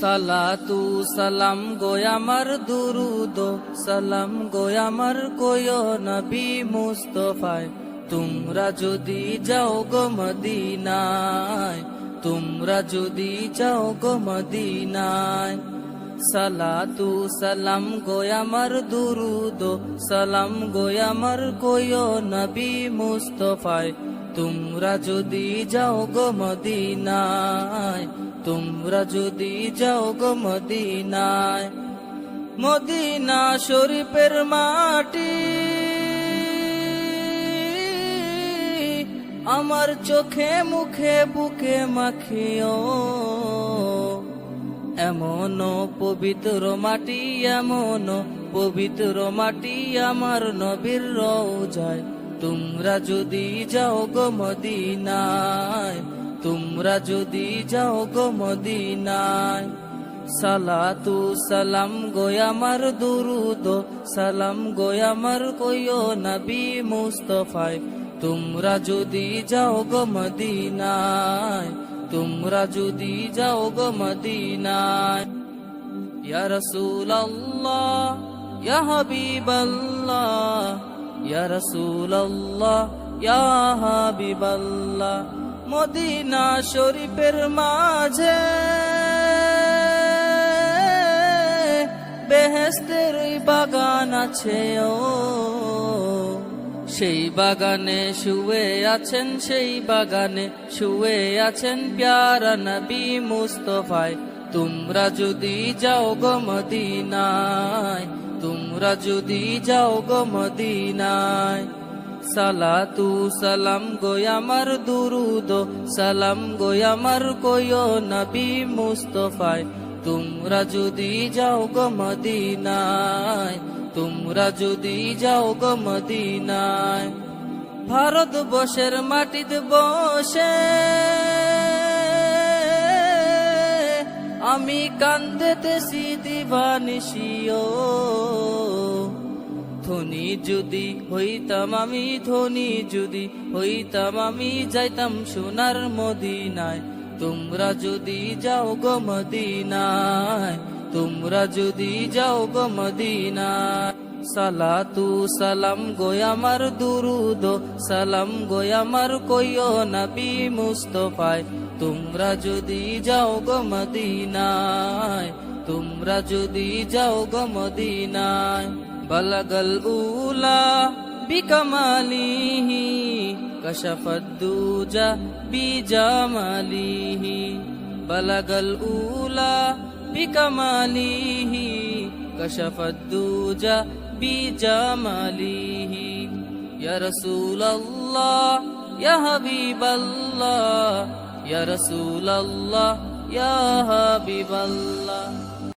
সালাতু সালাম গো আমার দুরুদ সালাম গো আমার কয়ো নবী মুস্তাফায় তোমরা যদি যাও গো মদিনায় তোমরা যদি যাও গো মদিনায় সালাতু সালাম গো আমার দুরুদ সালাম গো আমার কয়ো নবী মুস্তাফায় তোমরা যদি যাও গো মদিনায় তোমরা যদি যাও গো মদিনায় মদিনা শরীফের মাটি আমার চোখে মুখে বুকে মাখিও এমন পবিত্র মাটি এমন পবিত্র মাটি আমার নবীর রওজায় তোমরা যদি যাও গো মদিনায় তোমরা যদি যাও গো মদিনায় সালাতু সালাম গো আমার দুরুদ সালাম গো আমার কয়ো নবী মুস্তাফায় তোমরা যদি যাও গো মদিনায় তোমরা যদি যাও গো মদিনায় ইয়া রাসূলুল্লাহ ইয়া হাবিবাল্লাহ ইয়া রাসূলুল্লাহ ইয়া হাবিবাল্লাহ মদিনা শরীফের মাঝে বেহেশতের বাগান আছে ও সেই বাগানে শুয়ে আছেন সেই বাগানে শুয়ে আছেন প্যারা নবী মুস্তাফায় তোমরা যদি যাও গো মদিনায় তোমরা যদি যাও গো মদিনায় সালাতু সালাম গো আমার দুরুদ সালাম গো আমার কয়ো নবী মুস্তাফায় তোমরা যদি যাও গো মদিনায় তোমরা যদি যাও গো মদিনায় ভারতবর্ষের মাটিতে বসে আমি কান্দেতেছি দিবানিশিও ধনী যদি হইতাম আমি ধনী যদি হইতাম আমি যাইতাম সোনার মদিনায় তোমরা যদি যাও গো মদিনায় তোমরা যদি যাও গো মদিনায় সালাতু সালাম গো আমার দুরুদ সালাম গো আমার কয়ো নবী মুস্তাফায় তোমরা যদি যাও গো মদিনায় তোমরা যদি যাও গো মদিনায় বলগল উলা বিকমালিহি কশফদ দুজা বিজামালিহি বলগল উলা বিকমালিহি কশফদ দুজা বিজামালিহি ইয়া রাসূলুল্লাহ ইয়া হাবিবাল্লাহ ইয়া রাসূলুল্লাহ ইয়া হাবিবাল্লাহ